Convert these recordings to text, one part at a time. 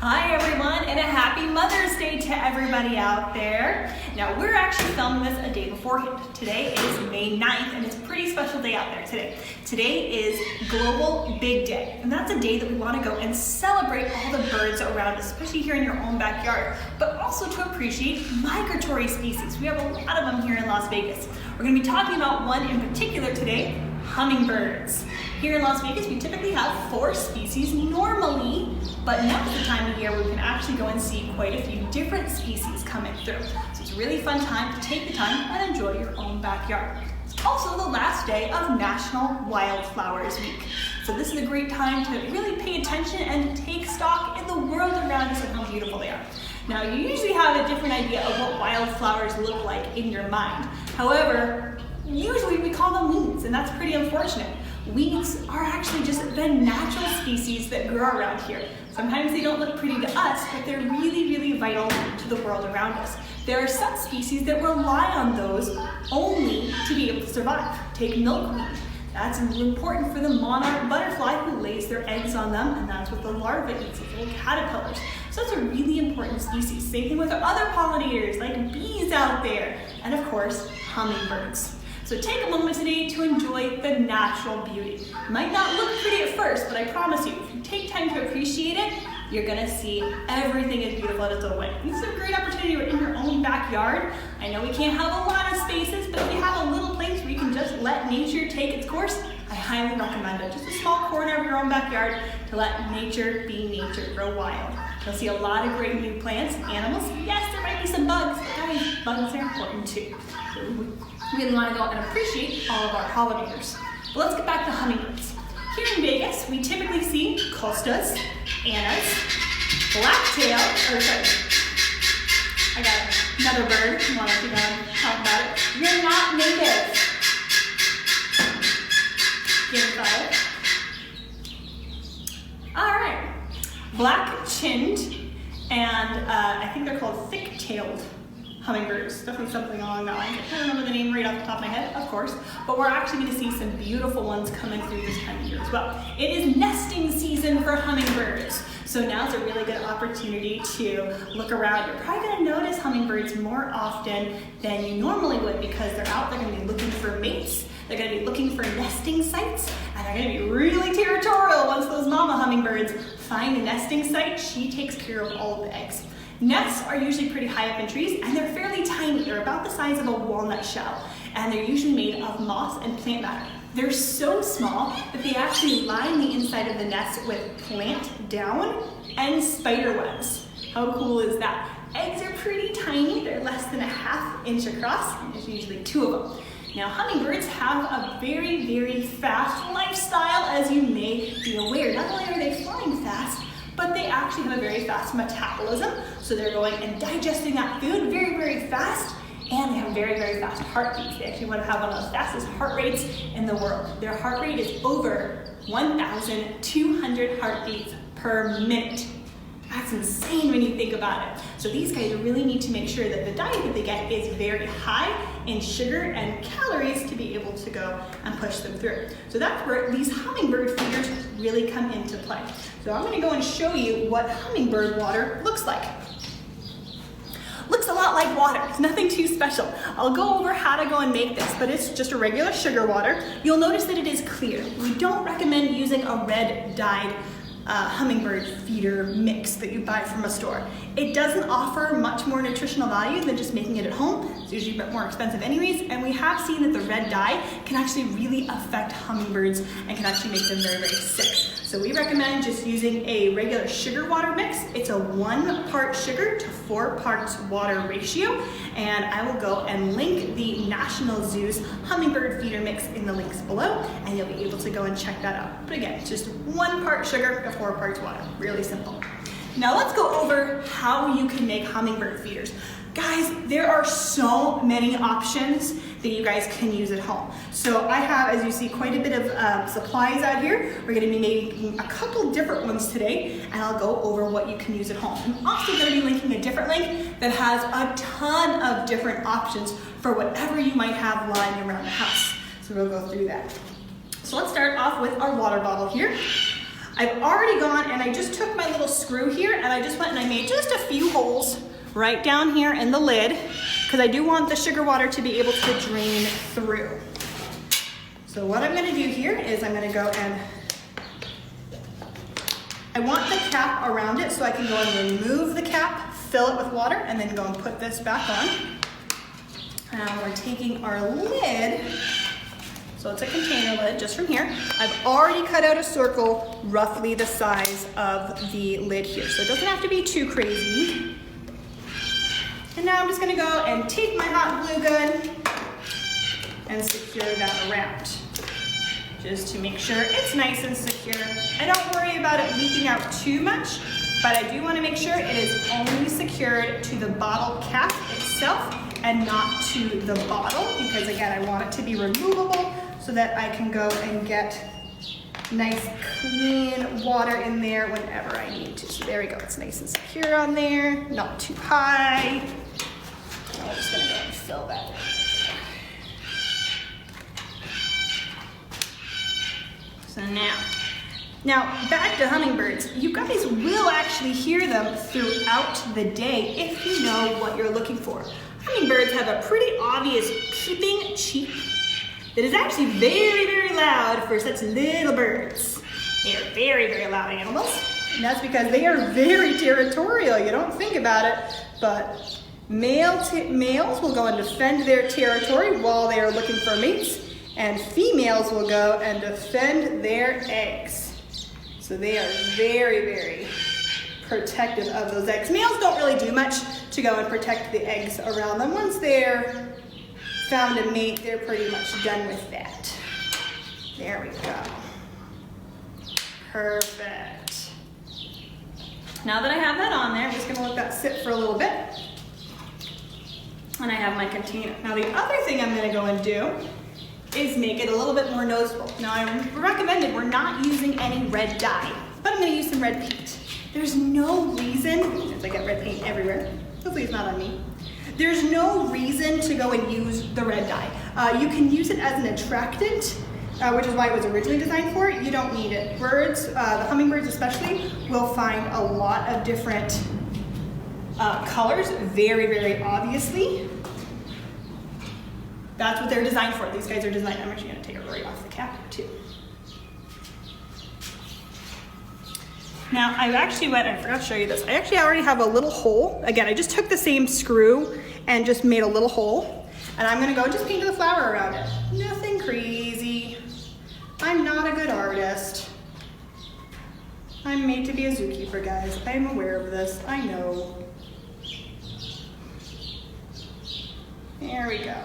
Hi everyone, and a happy Mother's Day to everybody out there. Now we're actually filming this a day beforehand. Today is May 9th and it's a pretty special day out there today. Today is Global Big Day, and that's a day that we want to go and celebrate all the birds around us, especially here in your own backyard, but also to appreciate migratory species. We have a lot of them here in Las Vegas. We're going to be talking about one in particular today, hummingbirds. Here in Las Vegas, we typically have 4 species normally, but now's the time of year where we can actually go and see quite a few different species coming through. So it's a really fun time to take the time and enjoy your own backyard. It's also the last day of National Wildflowers Week. So this is a great time to really pay attention and take stock in the world around us and how beautiful they are. Now, you usually have a different idea of what wildflowers look like in your mind. However, usually we call them weeds, and that's pretty unfortunate. Weeds are actually just the natural species that grow around here. Sometimes they don't look pretty to us, but they're really, really vital to the world around us. There are some species that rely on those only to be able to survive. Take milkweed. That's important for the monarch butterfly who lays their eggs on them, and that's what the larva eats, the little caterpillars. So that's a really important species. Same thing with our other pollinators, like bees out there, and of course, hummingbirds. So take a moment today to enjoy the natural beauty. It might not look pretty at first, but I promise you, if you take time to appreciate it, you're gonna see everything is beautiful in its own way. This is a great opportunity in your own backyard. I know we can't have a lot of spaces, but if you have a little place where you can just let nature take its course, I highly recommend it. Just a small corner of your own backyard to let nature be nature, grow wild. You'll see a lot of great new plants and animals. Yes, there might be some bugs, but guys, bugs are important too. So we really want to go and appreciate all of our pollinators. But let's get back to hummingbirds. Here in Vegas, we typically see costas, annas, blacktail, I got another bird. I want to talk about it. You're not native. Get All right. Black-chinned, and I think they're called thick-tailed hummingbirds. Definitely something along that line. I can't remember the name right off the top of my head, of course, but we're actually going to see some beautiful ones coming through this time of year as well. It is nesting season for hummingbirds, so now's a really good opportunity to look around. You're probably going to notice hummingbirds more often than you normally would because they're out, they're going to be looking for mates, they're going to be looking for nesting sites, and they're going to be really territorial once those mama hummingbirds find a nesting site. She takes care of all of the eggs. Nests are usually pretty high up in trees, and they're fairly tiny. They're about the size of a walnut shell, and they're usually made of moss and plant matter. They're so small that they actually line the inside of the nest with plant down and spider webs. How cool is that? Eggs are pretty tiny. They're less than a ½ inch across, and there's usually 2 of them. Now, hummingbirds have a very, very fast lifestyle, as you may be aware. Not only are they flying fast, but they actually have a very fast metabolism. So they're going and digesting that food very, very fast, and they have very, very fast heartbeats. They actually want to have one of the fastest heart rates in the world. Their heart rate is over 1,200 heartbeats per minute. That's insane when you think about it. So these guys really need to make sure that the diet that they get is very high in sugar and calories to be able to go and push them through. So that's where these hummingbird feeders really come into play. So I'm going to go and show you what hummingbird water looks like. Looks a lot like water. It's nothing too special. I'll go over how to go and make this, but it's just a regular sugar water. You'll notice that it is clear. We don't recommend using a red dyed hummingbird feeder mix that you buy from a store. It doesn't offer much more nutritional value than just making it at home. It's usually a bit more expensive anyways, and we have seen that the red dye can actually really affect hummingbirds and can actually make them very, very sick. So we recommend just using a regular sugar water mix. It's a 1 part sugar to 4 parts water ratio, and I will go and link the National Zoo's hummingbird feeder mix in the links below, and you'll be able to go and check that out. But again, it's just 1 part sugar to 4 parts water. Really simple. Now let's go over how you can make hummingbird feeders. Guys, there are so many options that you guys can use at home. So I have, as you see, quite a bit of supplies out here. We're going to be making a couple different ones today, and I'll go over what you can use at home. I'm also going to be linking a different link that has a ton of different options for whatever you might have lying around the house. So we'll go through that. So let's start off with our water bottle here. I've already gone and I just took my little screw here and I just went and I made just a few holes right down here in the lid because I do want the sugar water to be able to drain through. So what I'm going to do here is I'm going to go and I want the cap around it so I can go and remove the cap, fill it with water, and then go and put this back on. Now we're taking our lid, so it's a container lid just from here. I've already cut out a circle roughly the size of the lid here, so it doesn't have to be too crazy. And now I'm just gonna go and take my hot glue gun and secure that around, just to make sure it's nice and secure. I don't worry about it leaking out too much, but I do want to make sure it is only secured to the bottle cap itself and not to the bottle, because again, I want it to be removable so that I can go and get nice clean water in there whenever I need to. So there we go, it's nice and secure on there, not too high. Now we're just gonna go and fill that in. So now back to hummingbirds. You guys will actually hear them throughout the day if you know what you're looking for. Hummingbirds have a pretty obvious peeping cheep that is actually very, very loud for such little birds. They are very, very loud animals, and that's because they are very territorial. You don't think about it, but males will go and defend their territory while they are looking for mates, and females will go and defend their eggs. So they are very, very protective of those eggs. Males don't really do much to go and protect the eggs around them. Once they're found a mate, they're pretty much done with that. There we go. Perfect. Now that I have that on there, I'm just gonna let that sit for a little bit. And I have my container. Now the other thing I'm gonna go and do is make it a little bit more noticeable. Now I recommended we're not using any red dye, but I'm gonna use some red paint. There's no reason, since I get red paint everywhere, hopefully it's not on me. There's no reason to go and use the red dye. You can use it as an attractant, which is why it was originally designed for. You don't need it. Birds, the hummingbirds especially, will find a lot of different colors very, very obviously. That's what they're designed for. These guys are designed. I'm actually going to take it right off the cap too. Now I forgot to show you this. I actually already have a little hole. Again, I just took the same screw and just made a little hole. And I'm going to go and just paint the flower around it. Nothing crazy. I'm not a good artist. I'm made to be a zookeeper, guys. I'm aware of this. I know. There we go.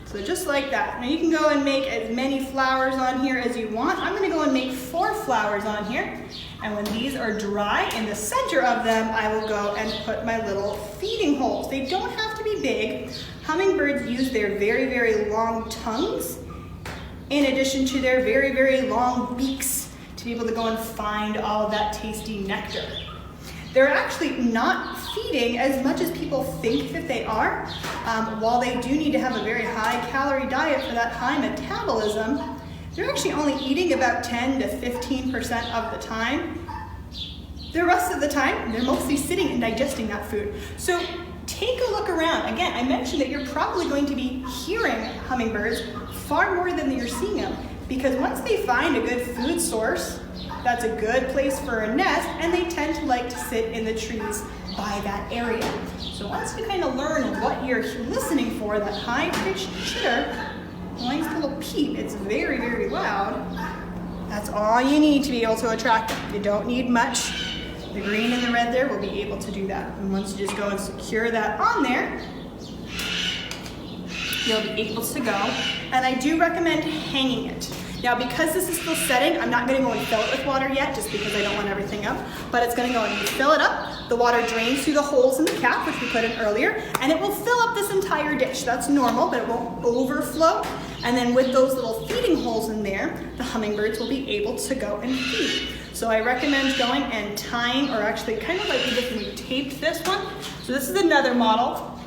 So just like that. Now you can go and make as many flowers on here as you want. I'm gonna go and make 4 flowers on here. And when these are dry, in the center of them, I will go and put my little feeding holes. They don't have to be big. Hummingbirds use their very, very long tongues in addition to their very, very long beaks to be able to go and find all of that tasty nectar. They're actually not feeding as much as people think that they are. While they do need to have a very high calorie diet for that high metabolism, they're actually only eating about 10 to 15% of the time. The rest of the time, they're mostly sitting and digesting that food. So take a look around. Again, I mentioned that you're probably going to be hearing hummingbirds far more than you're seeing them, because once they find a good food source, that's a good place for a nest, and they tend to like to sit in the trees by that area. So once you kind of learn what you're listening for, that high-pitched chitter, nice little peep, it's very, very loud, that's all you need to be able to attract them. You don't need much. The green and the red there will be able to do that. And once you just go and secure that on there, you'll be able to go. And I do recommend hanging it. Now, because this is still setting, I'm not going to go and fill it with water yet, just because I don't want everything up, but it's going to go and you fill it up. The water drains through the holes in the cap, which we put in earlier, and it will fill up this entire dish. That's normal, but it won't overflow. And then with those little feeding holes in there, the hummingbirds will be able to go and feed. So I recommend going and tying, or actually kind of like we taped this one. So this is another model.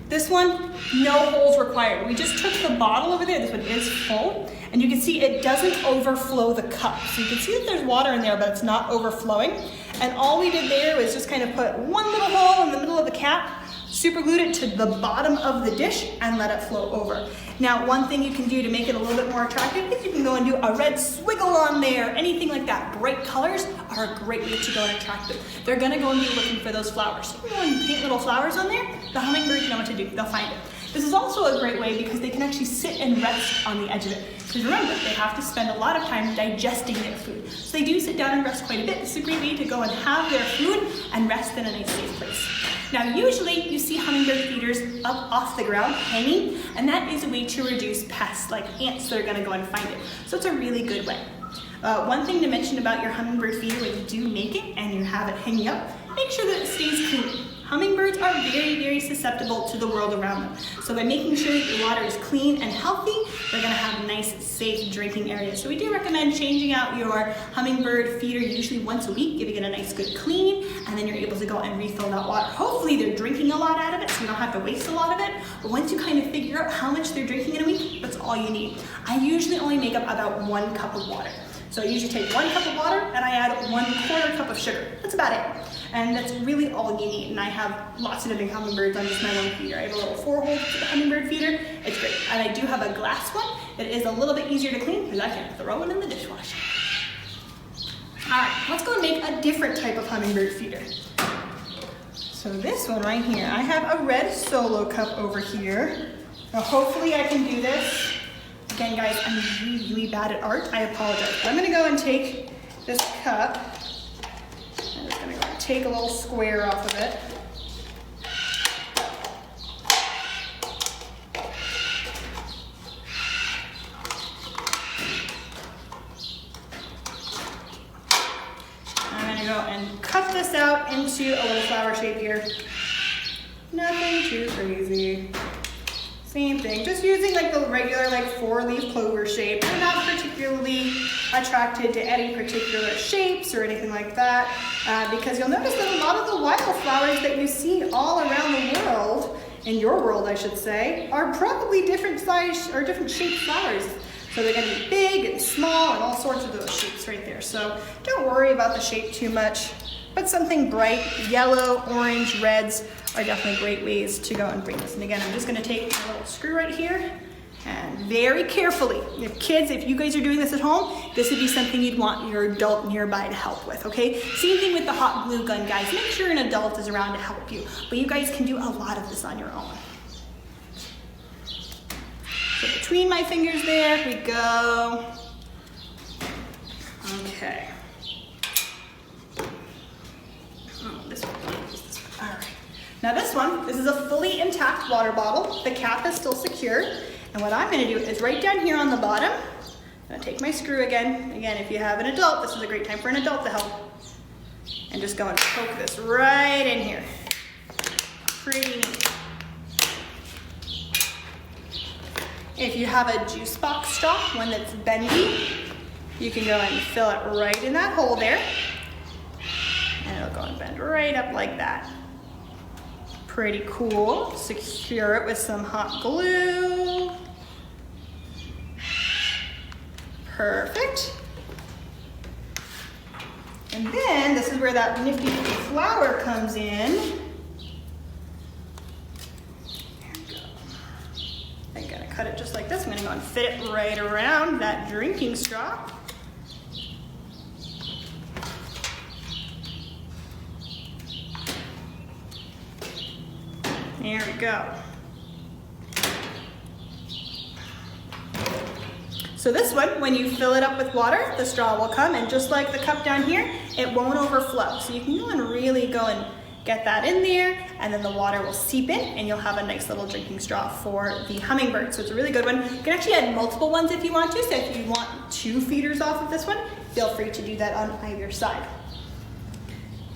This one, no holes required. We just took the bottle over there. This one is full. And you can see it doesn't overflow the cup. So you can see that there's water in there, but it's not overflowing. And all we did there was just kind of put one little hole in the middle of the cap, super glued it to the bottom of the dish, and let it flow over. Now, one thing you can do to make it a little bit more attractive is you can go and do a red swiggle on there, anything like that. Bright colors are a great way to go and attract them. They're gonna go and be looking for those flowers. So you can go and paint little flowers on there. The hummingbirds know what to do, they'll find it. This is also a great way because they can actually sit and rest on the edge of it. Because remember, they have to spend a lot of time digesting their food. So they do sit down and rest quite a bit. This is a great way to go and have their food and rest in a nice safe place. Now, usually you see hummingbird feeders up off the ground hanging, and that is a way to reduce pests like ants that are gonna go and find it. So it's a really good way. One thing to mention about your hummingbird feeder when you do make it and you have it hanging up, make sure that it stays clean. Hummingbirds are very, very susceptible to the world around them. So by making sure that your water is clean and healthy, they're gonna have nice, safe drinking areas. So we do recommend changing out your hummingbird feeder usually once a week, giving it a nice good clean, and then you're able to go and refill that water. Hopefully they're drinking a lot out of it, so you don't have to waste a lot of it. But once you kind of figure out how much they're drinking in a week, that's all you need. I usually only make up about 1 cup of water. So I usually take 1 cup of water and I add 1/4 cup of sugar. That's about it. And that's really all you need. And I have lots of different hummingbirds on just my one feeder. I have a little 4-hole hummingbird feeder. It's great. And I do have a glass one that is a little bit easier to clean because I can throw it in the dishwasher. All right, let's go and make a different type of hummingbird feeder. So this one right here, I have a red solo cup over here. Now hopefully I can do this. Again, guys, I'm really, really bad at art. I apologize. But I'm gonna go and take this cup. I'm just gonna go and take a little square off of it. I'm gonna go and cut this out into a little flower shape here. Nothing too crazy. Same thing, just using like the regular like 4-leaf clover shape. I'm not particularly attracted to any particular shapes or anything like that because you'll notice that a lot of the wildflowers that you see all around the world, in your world I should say, are probably different size or different shaped flowers. So they're gonna be big and small and all sorts of those shapes right there. So don't worry about the shape too much, but something bright, yellow, orange, reds are definitely great ways to go and bring this. And again, I'm just gonna take my little screw right here and very carefully, if you guys are doing this at home, this would be something you'd want your adult nearby to help with, okay? Same thing with the hot glue gun, guys. Make sure an adult is around to help you, but you guys can do a lot of this on your own. So between my fingers there we go. Okay. Oh, this one. All right. Now this is a fully intact water bottle. The cap is still secure. And what I'm gonna do is right down here on the bottom, I'm gonna take my screw again. Again, if you have an adult, this is a great time for an adult to help. And just go and poke this right in here. Pretty neat. If you have a juice box straw, one that's bendy, you can go and fill it right in that hole there. And it'll go and bend right up like that. Pretty cool. Secure it with some hot glue. Perfect. And then this is where that nifty flower comes in. There we go. I'm gonna cut it just like this. I'm gonna go and fit it right around that drinking straw. There we go. So this one, when you fill it up with water, the straw will come, and just like the cup down here, it won't overflow. So you can go and really go and get that in there, and then the water will seep in, and you'll have a nice little drinking straw for the hummingbird. So it's a really good one. You can actually add multiple ones if you want to. So if you want 2 feeders off of this one, feel free to do that on either side.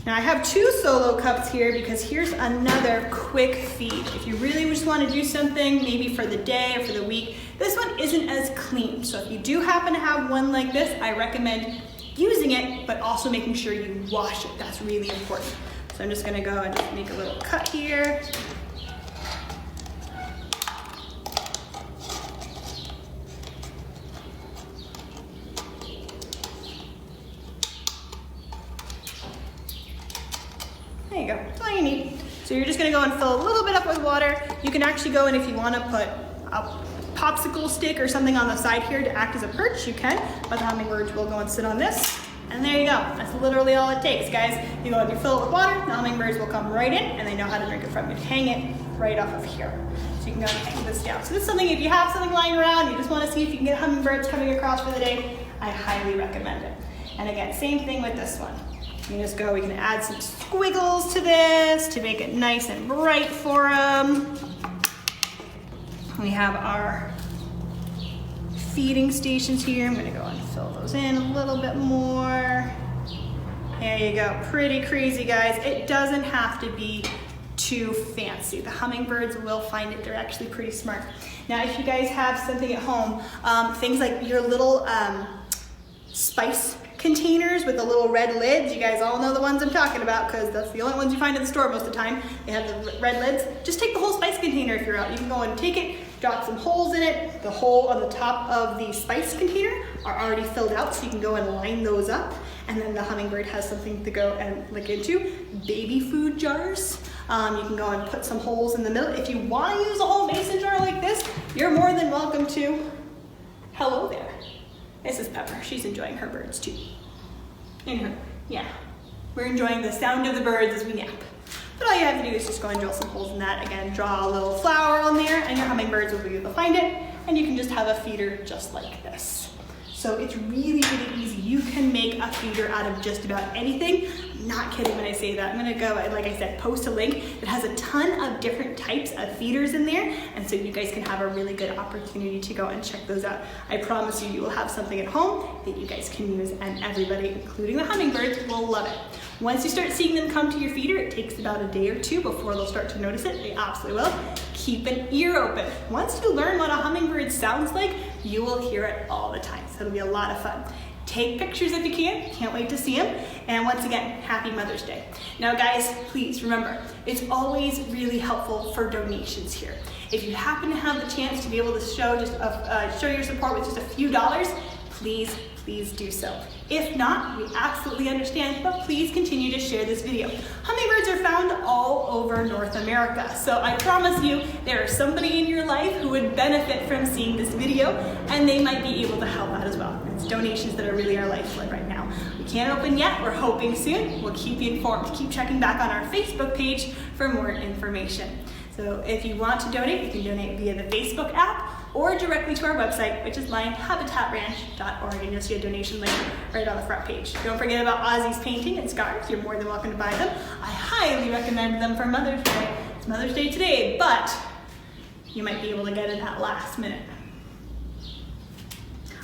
Now I have 2 solo cups here because here's another quick feed. If you really just want to do something, maybe for the day or for the week, this one isn't as clean. So if you do happen to have one like this, I recommend using it, but also making sure you wash it. That's really important. So I'm just gonna go and just make a little cut here. There you go, that's all you need. So you're just gonna go and fill a little bit up with water. You can actually go and if you wanna put a popsicle stick or something on the side here to act as a perch, you can, but the hummingbirds will go and sit on this. And there you go, that's literally all it takes, guys. You go and you fill it with water, the hummingbirds will come right in and they know how to drink it from you. Hang it right off of here. So you can go and hang this down. So this is something, if you have something lying around, you just wanna see if you can get hummingbirds coming across for the day, I highly recommend it. And again, same thing with this one. You can just go, we can add some squiggles to this to make it nice and bright for them. We have our feeding stations here. I'm gonna go and fill those in a little bit more. There you go, pretty crazy, guys. It doesn't have to be too fancy. The hummingbirds will find it, they're actually pretty smart. Now, if you guys have something at home, things like your little spice containers with the little red lids, you guys all know the ones I'm talking about because that's the only ones you find in the store most of the time. They have the red lids. Just take the whole spice container if you're out. You can go and take it, drop some holes in it. The hole on the top of the spice container are already filled out, so you can go and line those up. And then the hummingbird has something to go and lick into. Baby food jars. You can go and put some holes in the middle. If you want to use a whole mason jar like this, you're more than welcome to. Hello there. This is Pepper. She's enjoying her birds too. Yeah. We're enjoying the sound of the birds as we nap. But all you have to do is just go and drill some holes in that. Again, draw a little flower on there and your hummingbirds will be able to find it. And you can just have a feeder just like this. So it's really, really easy. You can make a feeder out of just about anything. I'm not kidding when I say that. I'm gonna go, like I said, post a link that has a ton of different types of feeders in there. And so you guys can have a really good opportunity to go and check those out. I promise you, you will have something at home that you guys can use and everybody, including the hummingbirds, will love it. Once you start seeing them come to your feeder, it takes about a day or two before they'll start to notice it. They absolutely will. Keep an ear open. Once you learn what a hummingbird sounds like, you will hear it all the time. So it'll be a lot of fun. Take pictures if you can. Can't wait to see them. And once again, happy Mother's Day. Now guys, please remember, it's always really helpful for donations here. If you happen to have the chance to be able to show your support with just a few dollars, please do so. If not, we absolutely understand, but please continue to share this video. Hummingbirds are found all over North America, so I promise you there is somebody in your life who would benefit from seeing this video, and they might be able to help out as well. It's donations that are really our lifeblood right now. We can't open yet, we're hoping soon. We'll keep you informed. Keep checking back on our Facebook page for more information. So if you want to donate, you can donate via the Facebook app or directly to our website, which is lionhabitattranch.org, and you'll see a donation link right on the front page. Don't forget about Ozzy's painting and scarves. You're more than welcome to buy them. I highly recommend them for Mother's Day. It's Mother's Day today, but you might be able to get it at last minute.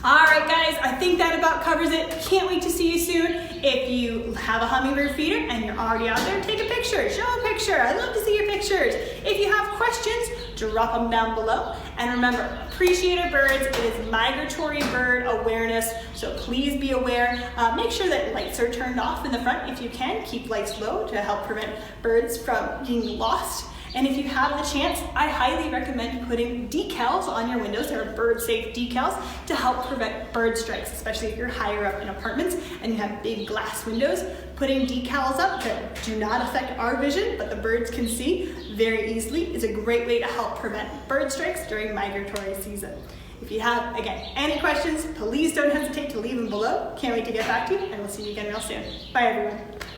All right, guys, I think that about covers it. Can't wait to see you soon. If you have a hummingbird feeder and you're already out there, take a picture, show a picture. I'd love to see your pictures. If you have questions, drop them down below. And remember, appreciate our birds. It is migratory bird awareness, so please be aware. Make sure that lights are turned off in the front if you can. Keep lights low to help prevent birds from being lost. And if you have the chance, I highly recommend putting decals on your windows. There are bird-safe decals to help prevent bird strikes, especially if you're higher up in apartments and you have big glass windows. Putting decals up that do not affect our vision, but the birds can see very easily, is a great way to help prevent bird strikes during migratory season. If you have, again, any questions, please don't hesitate to leave them below. Can't wait to get back to you, and we'll see you again real soon. Bye, everyone.